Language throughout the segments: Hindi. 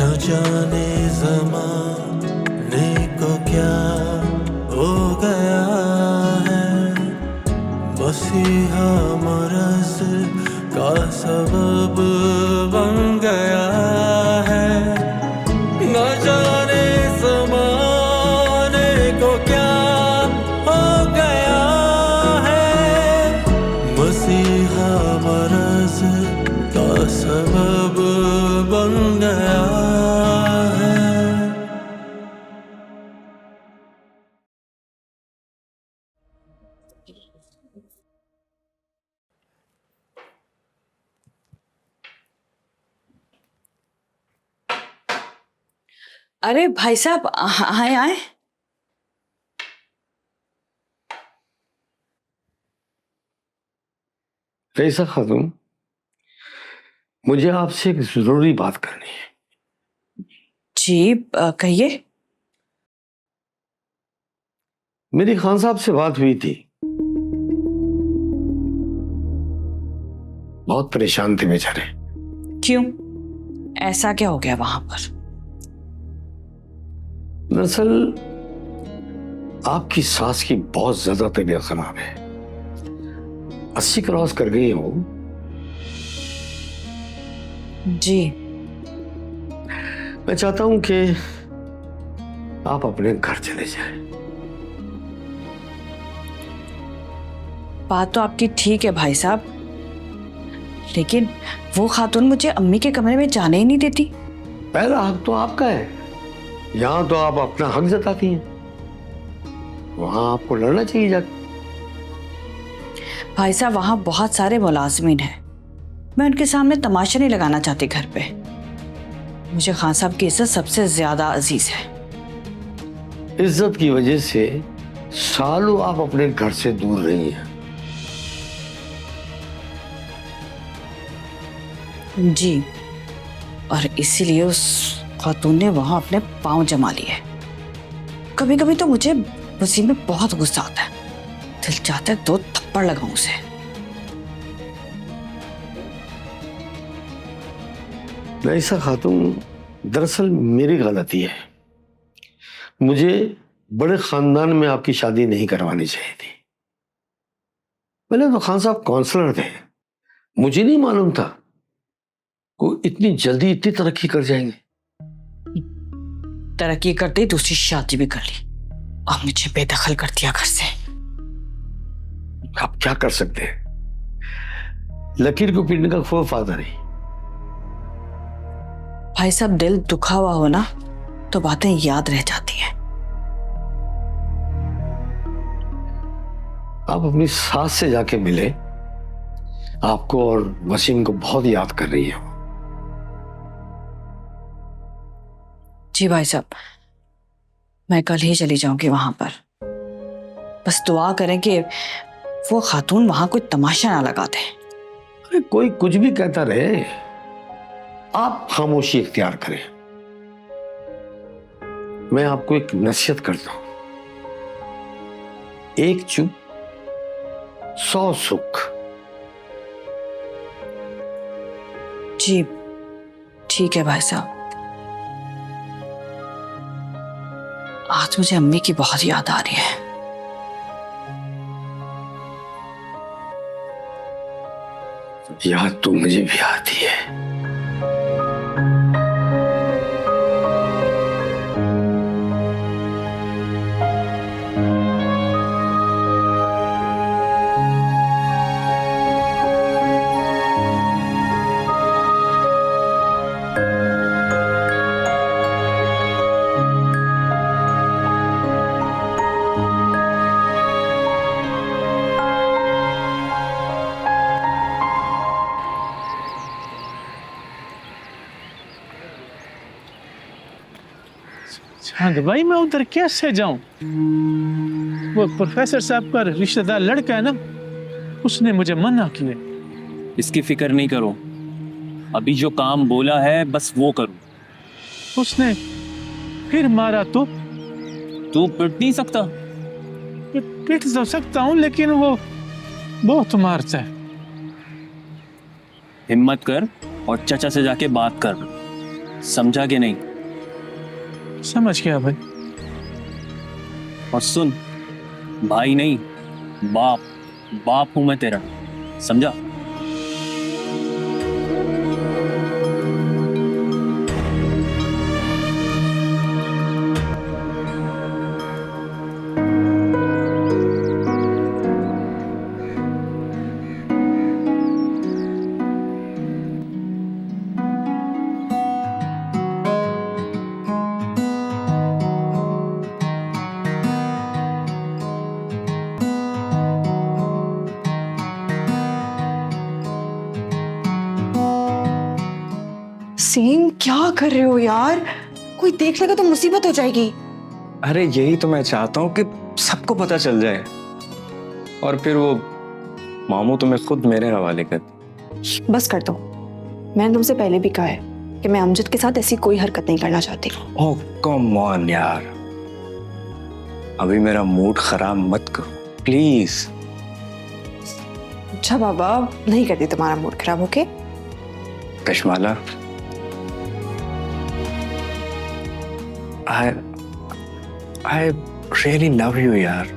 न जाने ज़माने को क्या हो गया है, मसीहा मरज़ का सबब बन गया है। न जाने ज़माने को क्या हो गया है, मसीहा मरज़ का सबब बन गया है। अरे भाई साहब, आए आए। रईसा खातून, मुझे आपसे एक जरूरी बात करनी है। जी कहिए। मेरी खान साहब से बात हुई थी, बहुत परेशान थे बेचारे। क्यों, ऐसा क्या हो गया वहां पर? दरअसल आपकी सास की बहुत ज्यादा तबीयत खराब है, 80 क्रॉस कर गई है वो। जी मैं चाहता हूं कि आप अपने घर चले जाएं। बात तो आपकी ठीक है भाई साहब, लेकिन वो खातून मुझे अम्मी के कमरे में जाने ही नहीं देती। पहला हक तो आपका है, यहां तो आप अपना हक जताती हैं, वहां आपको लड़ना चाहिए जाके। भाई साहब, वहां बहुत सारे मुलाजमीन हैं, मैं उनके सामने तमाशा नहीं लगाना चाहती घर पे। मुझे खान साहब की इज्जत सबसे ज्यादा अजीज है। इज्जत की वजह से सालों आप अपने घर से दूर रही हैं। जी, और इसीलिए उस खातून ने वहां अपने पांव जमा लिए। कभी कभी तो मुझे उसी में बहुत गुस्सा आता है, दिल चाहता है 2 थप्पड़ लगाऊं उसे। रईसा खातून, दरअसल मेरी गलती है, मुझे बड़े खानदान में आपकी शादी नहीं करवानी चाहिए थी। पहले तो खान साहब काउंसलर थे, मुझे नहीं मालूम था वो इतनी जल्दी इतनी तरक्की कर जाएंगे। तरक्की करते ही दूसरी शादी भी कर ली और मुझे बेदखल कर दिया घर से। आप क्या कर सकते हैं, लकीर को पीटने का कोई फायदा नहीं। भाई साहब, दिल दुखा हुआ हो ना तो बातें याद रह जाती हैं। आप अपनी सास से जाके मिले, आपको और वसीम को बहुत याद कर रही है। जी भाई साहब, मैं कल ही चली जाऊंगी वहां पर। बस दुआ करें कि वो खातून वहां कोई तमाशा ना लगा दे। अरे कोई कुछ भी कहता रहे, आप खामोशी इख्तियार करें। मैं आपको एक नसीहत करता हूं, एक चुप 100 सुख। जी ठीक है भाई साहब। आज मुझे अम्मी की बहुत याद आ रही है। याद तो मुझे भी आती है। हाँ भाई, मैं उधर कैसे जाऊं? वो प्रोफेसर साहब का रिश्तेदार लड़का है ना, उसने मुझे मना किया। इसकी फिक्र नहीं करो, अभी जो काम बोला है बस वो करो। उसने फिर मारा तो? तू पिट नहीं सकता? पिट तो सकता हूँ, लेकिन वो बहुत मारता है। हिम्मत कर और चाचा से जाके बात कर। समझा कि नहीं? समझ गया भाई। और सुन, भाई नहीं, बाप, बाप हूं मैं तेरा, समझा? सेम क्या कर रहे हो यार? कोई देख लेगा तो मुसीबत हो जाएगी। अरे यही तो मैं चाहता हूँ कि सबको पता चल जाए और फिर वो मामू तुम्हें खुद मेरे हवाले कर। बस कर दो। मैंने तुमसे पहले भी कहा है कि मैं अमजद के साथ ऐसी कोई हरकत नहीं करना चाहती। ओह कम ऑन यार, अभी मेरा मूड खराब मत करो प्लीज। अच्छा बाबा, नहीं करती तुम्हारा मूड खराब, okay? Kashmala, I really love you यार।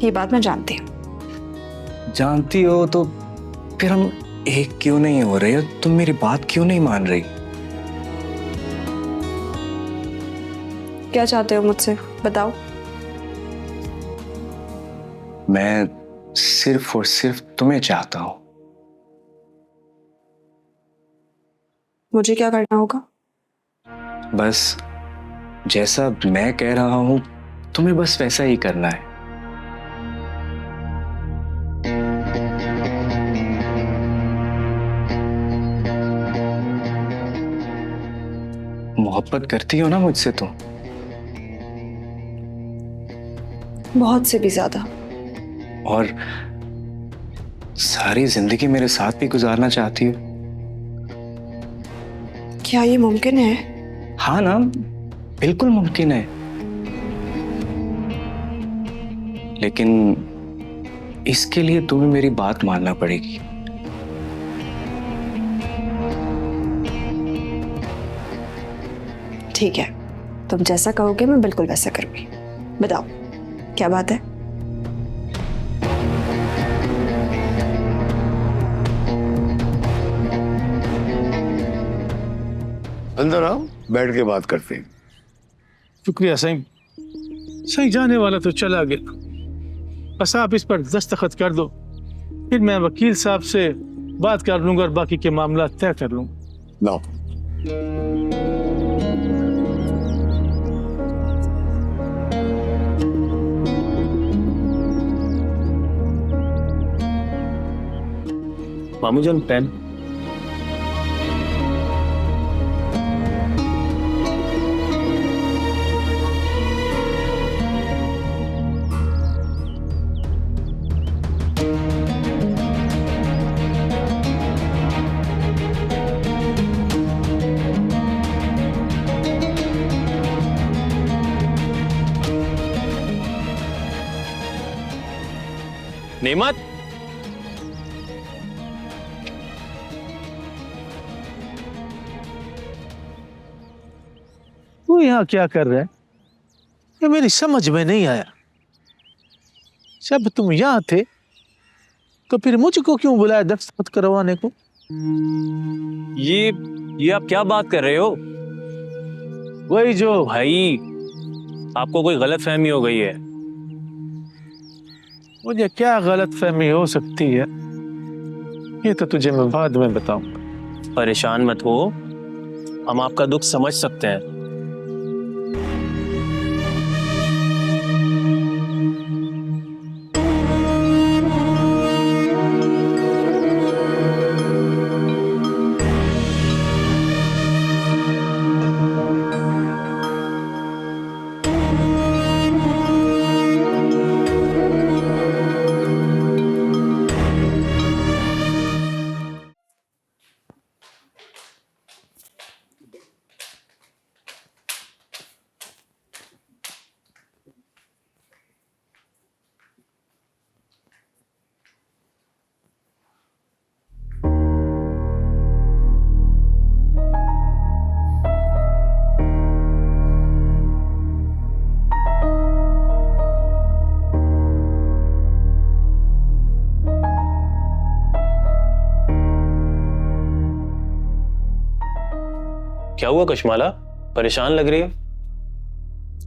ये बात मैं जानती हूँ। जानती हो तो फिर हम एक क्यों नहीं हो रहे? तुम मेरी बात क्यों नहीं मान रही? क्या चाहते हो मुझसे, बताओ। मैं सिर्फ और सिर्फ तुम्हें चाहता हूँ। मुझे क्या करना होगा? बस जैसा मैं कह रहा हूं तुम्हें बस वैसा ही करना है। मोहब्बत करती हो ना मुझसे तुम? बहुत से भी ज्यादा। और सारी जिंदगी मेरे साथ भी गुजारना चाहती हो? क्या ये मुमकिन है? हाँ ना, बिल्कुल मुमकिन है। लेकिन इसके लिए तुम्हें मेरी बात मानना पड़ेगी। ठीक है, तुम जैसा कहोगे मैं बिल्कुल वैसा करूंगी। बताओ क्या बात है? अंदर आओ, बैठ के बात करते हैं। शुक्रिया सही। सही जाने वाला तो चला गया, बस आप इस पर दस्तखत कर दो, फिर मैं वकील साहब से बात कर लूंगा और बाकी के मामला तय कर लूंगा। लाओ। मामू जान, पेन। नेमत, तू यहाँ क्या कर रहा है? ये मेरी समझ में नहीं आया। जब तुम यहाँ थे तो फिर मुझको क्यों बुलाया दस्तखत करवाने को? ये आप क्या बात कर रहे हो? वही जो भाई, आपको कोई गलत फहमी हो गई है। मुझे क्या गलत फहमी हो सकती है, ये तो तुझे मैं बाद में बताऊंगा। परेशान मत हो, हम आपका दुख समझ सकते हैं। क्या हुआ कशमाला, परेशान लग रही है?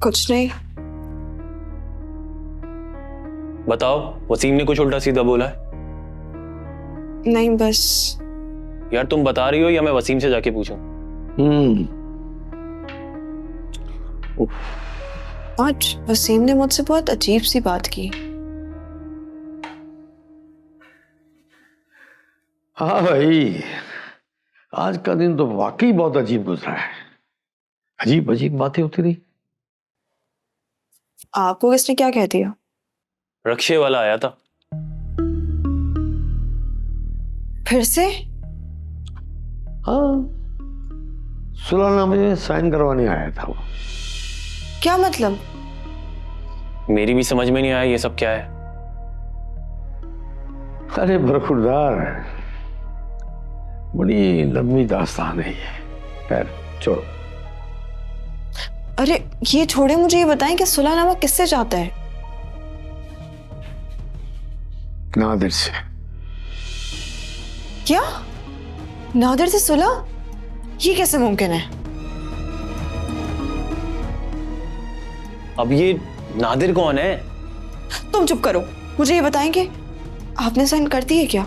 कुछ नहीं। बताओ, वसीम ने कुछ उल्टा सीधा बोला है? नहीं बस यार तुम बता रही हो या मैं वसीम से जाके पूछूं? आज वसीम ने मुझसे बहुत अजीब सी बात की। हाँ भाई, आज का दिन तो वाकई बहुत अजीब गुजरा है। अजीब अजीब बातें होती रही। आपको किसने क्या कह दिया? रक्षे वाला आया था। फिर से? हाँ, सुलहनामे में साइन करवाने आया था वो। क्या मतलब? मेरी भी समझ में नहीं आया ये सब क्या है। अरे बरखुरदार, बड़ी लंबी दास्तान है ये। खैर छोड़ो। अरे ये छोड़े, मुझे ये बताएं कि सुलहनामा किससे चाहता है? नादिर से। क्या? नादिर से सुलह? ये कैसे मुमकिन है? अब ये नादिर कौन है? तुम चुप करो, मुझे ये बताएं कि आपने साइन कर दिए क्या?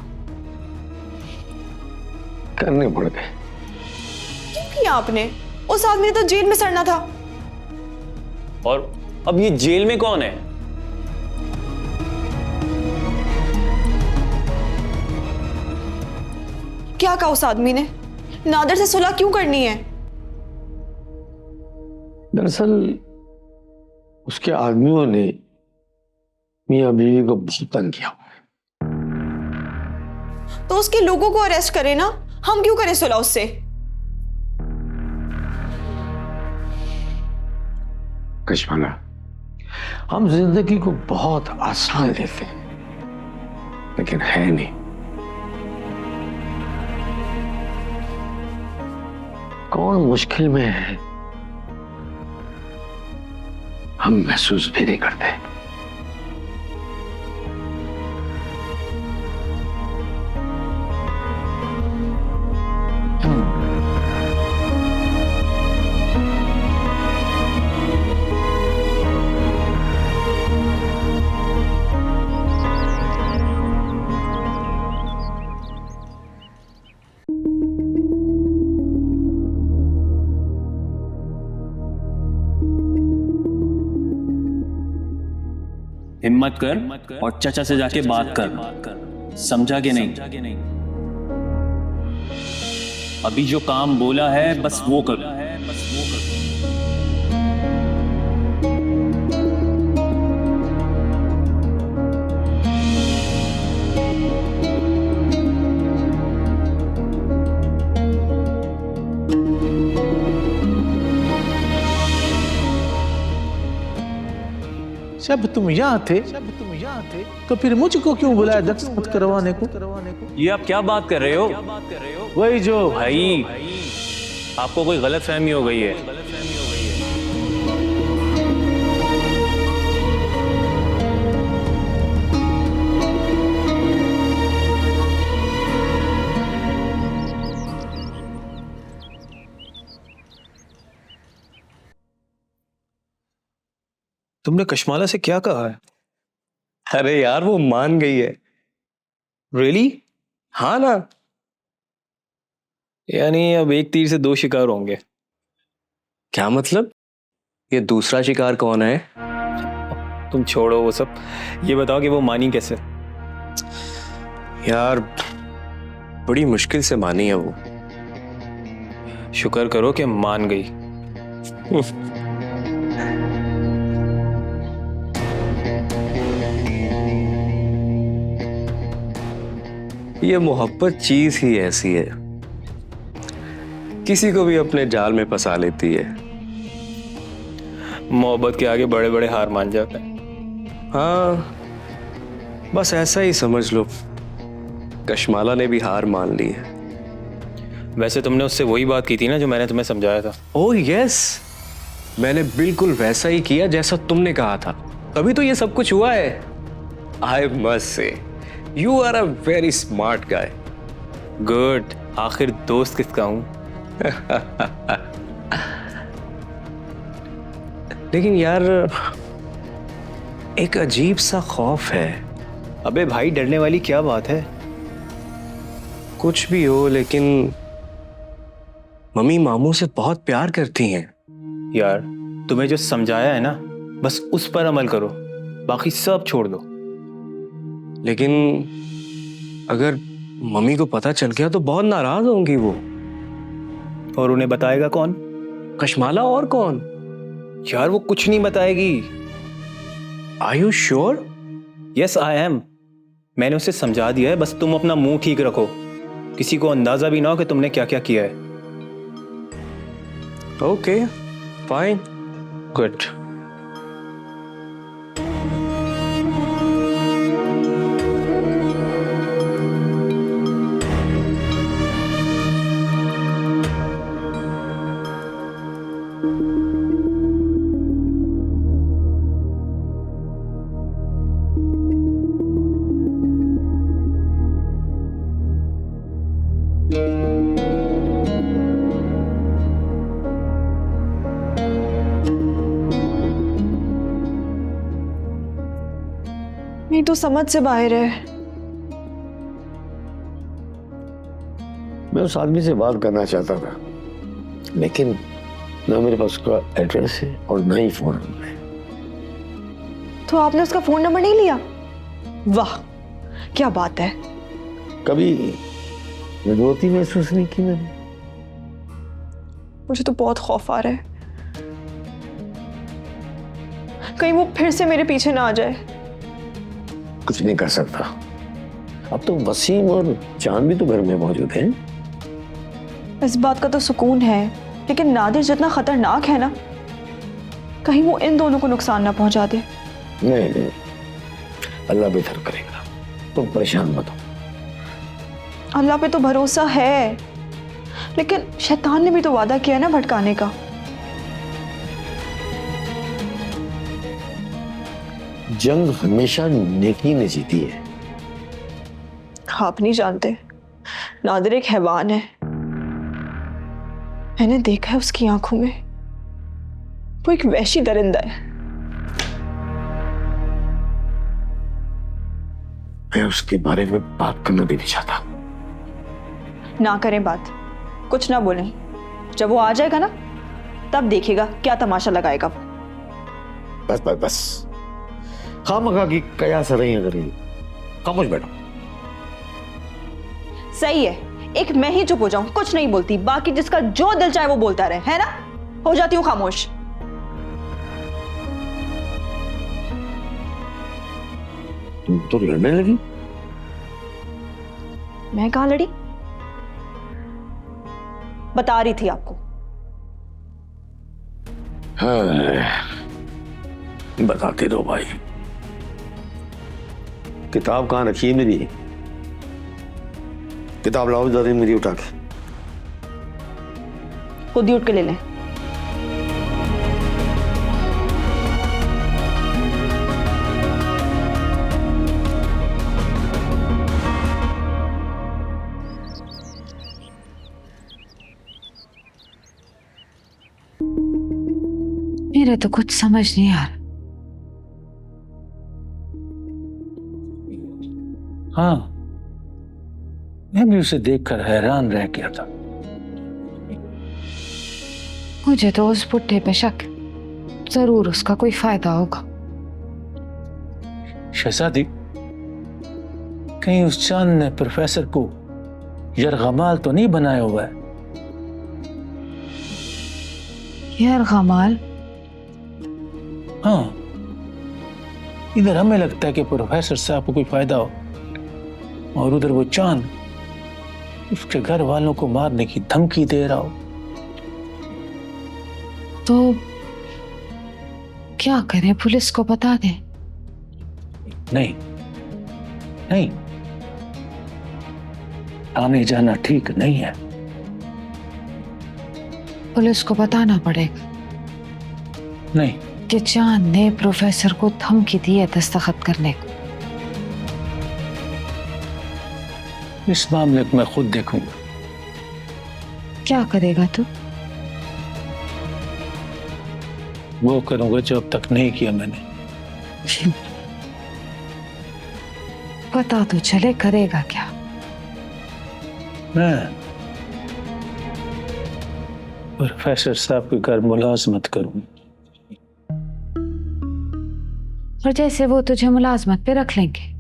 करने पड़ गए। क्यों किया आपने? उस आदमी ने तो जेल में सड़ना था। और अब ये जेल में कौन है? क्या कहा उस आदमी ने? नादिर से सुलह क्यों करनी है? दरअसल उसके आदमियों ने मियां बीवी को बहुत तंग किया। तो उसके लोगों को अरेस्ट करें ना, हम क्यों करें सुलह उससे? कशमाला, हम जिंदगी को बहुत आसान लेते हैं, लेकिन है नहीं। कौन मुश्किल में है हम महसूस भी नहीं करते। हिम्मत कर और चाचा से जाके बात कर, समझा कि नहीं? अभी जो काम बोला है बस वो करो। जब तुम यहाँ थे तो फिर मुझको क्यों बुलाया दस्तखत करवाने को? ये आप क्या बात कर रहे हो? वही जो भाई, आपको कोई गलत फहमी हो गई है। तुमने कशमाला से क्या कहा है? अरे यार वो मान गई है। रियली? हाँ ना। यानी अब एक तीर से दो शिकार होंगे। क्या मतलब? ये दूसरा शिकार कौन है? तुम छोड़ो वो सब, ये बताओ कि वो मानी कैसे? यार बड़ी मुश्किल से मानी है वो। शुक्र करो कि मान गई। ये मोहब्बत चीज ही ऐसी है, किसी को भी अपने जाल में फंसा लेती है। मोहब्बत के आगे बड़े बड़े हार मान जाते हैं। हाँ, बस ऐसा ही समझ लो। कशमाला ने भी हार मान ली है। वैसे तुमने उससे वही बात की थी ना जो मैंने तुम्हें समझाया था? ओह यस, मैंने बिल्कुल वैसा ही किया जैसा तुमने कहा था, तभी तो ये सब कुछ हुआ है। I must say you are a very smart guy. Good, आखिर दोस्त किसका हूं? लेकिन यार एक अजीब सा खौफ है। अबे भाई, डरने वाली क्या बात है? कुछ भी हो, लेकिन मम्मी मामू से बहुत प्यार करती हैं। यार, तुम्हें जो समझाया है ना, बस उस पर अमल करो, बाकी सब छोड़ दो। लेकिन अगर मम्मी को पता चल गया तो बहुत नाराज होंगी वो। और उन्हें बताएगा कौन? कशमाला, और कौन? यार, वो कुछ नहीं बताएगी। Are you sure? Yes I am. मैंने उसे समझा दिया है, बस तुम अपना मुंह ठीक रखो, किसी को अंदाजा भी ना हो कि तुमने क्या क्या किया है। Okay fine, good. नहीं तो समझ से बाहर है। मैं उस आदमी से बात करना चाहता था, लेकिन ना मेरे पास उसका एड्रेस है और ना ही फोन नंबर है। तो आपने उसका फोन नंबर नहीं लिया? वाह, क्या बात है। कभी निर्दोषी महसूस नहीं की मैंने। मुझे तो बहुत खौफ आ रहा है, कहीं वो फिर से मेरे पीछे ना आ जाए। कुछ नहीं कर सकता। अब तो वसीम और चांद भी तो घर में मौजूद हैं। इस बात का तो सुकून है, लेकिन नादिर जितना खतरनाक है ना, कहीं वो इन दोनों को नुकसान ना पहुंचा दे। नहीं नहीं, अल्लाह बेहतर करेगा, तुम परेशान मत हो। अल्लाह पे तो भरोसा है, लेकिन शैतान ने भी तो वादा किया ना भटकाने का। जंग हमेशा नेकी ने जीती है। आप नहीं जानते, नादिर एक हैवान है। मैंने देखा है उसकी आंखों में, वो एक वहशी दरिंदा है। मैं उसके बारे में बात करना भी नहीं चाहता। ना करें बात, कुछ ना बोलें। जब वो आ जाएगा ना, तब देखेगा क्या तमाशा लगाएगा वो। बस बस बस, खामखा की कयास रही है। खामोश बैठो। सही है, एक मैं ही चुप हो जाऊं, कुछ नहीं बोलती, बाकी जिसका जो दिल चाहे वो बोलता रहे, है ना? हो जाती हूं खामोश। तुम तो लड़ने लगी। मैं कहां लड़ी? बता रही थी आपको। हाँ, बताते दो भाई। किताब कहां रखी है मेरी? किताब लाओ जरा मेरी उठा के। खुद ही उठ के ले लें। मेरे तो कुछ समझ नहीं आ रहा। हाँ, मैं भी उसे देखकर हैरान रह गया था। मुझे तो उस बुढ़े पे शक, जरूर उसका कोई फायदा होगा। शहजादी, कहीं उस चांद ने प्रोफेसर को यरगमाल तो नहीं बनाया हुआ है? यरगमाल? हाँ, इधर हमें लगता है कि प्रोफेसर साहब को कोई फायदा हो, और उधर वो चांद उसके घर वालों को मारने की धमकी दे रहा हो। तो क्या करें? पुलिस को बता दें? नहीं नहीं, आने जाना ठीक नहीं है। पुलिस को बताना पड़ेगा नहीं, कि चांद ने प्रोफेसर को धमकी दी है दस्तखत करने को। इस मामले को मैं खुद देखूंगा। क्या करेगा तू? वो करूंगा जो अब तक नहीं किया मैंने। पता तो चले करेगा क्या? मैं प्रोफेसर साहब के घर मुलाजमत करूं। और जैसे वो तुझे मुलाजमत पे रख लेंगे।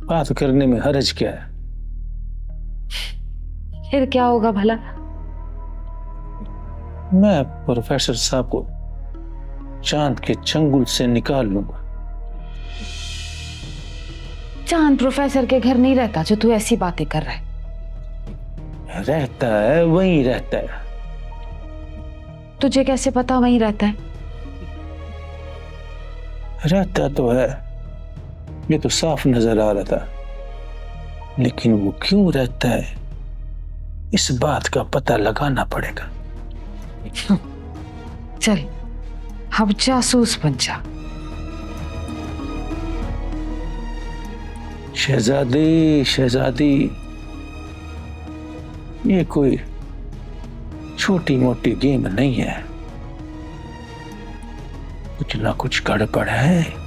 बात करने में हर्ज क्या है? फिर क्या होगा भला? मैं प्रोफेसर साहब को चांद के चंगुल से निकाल लूंगा। चांद प्रोफेसर के घर नहीं रहता जो तू ऐसी बातें कर रहा है। रहता है, वहीं रहता है। तुझे कैसे पता वहीं रहता है? रहता तो है, ये तो साफ नजर आ रहा था, लेकिन वो क्यों रहता है इस बात का पता लगाना पड़ेगा। चल अब जासूस बन जा। शहजादी, शहजादी, ये कोई छोटी मोटी गेम नहीं है। कुछ ना कुछ गड़बड़ है।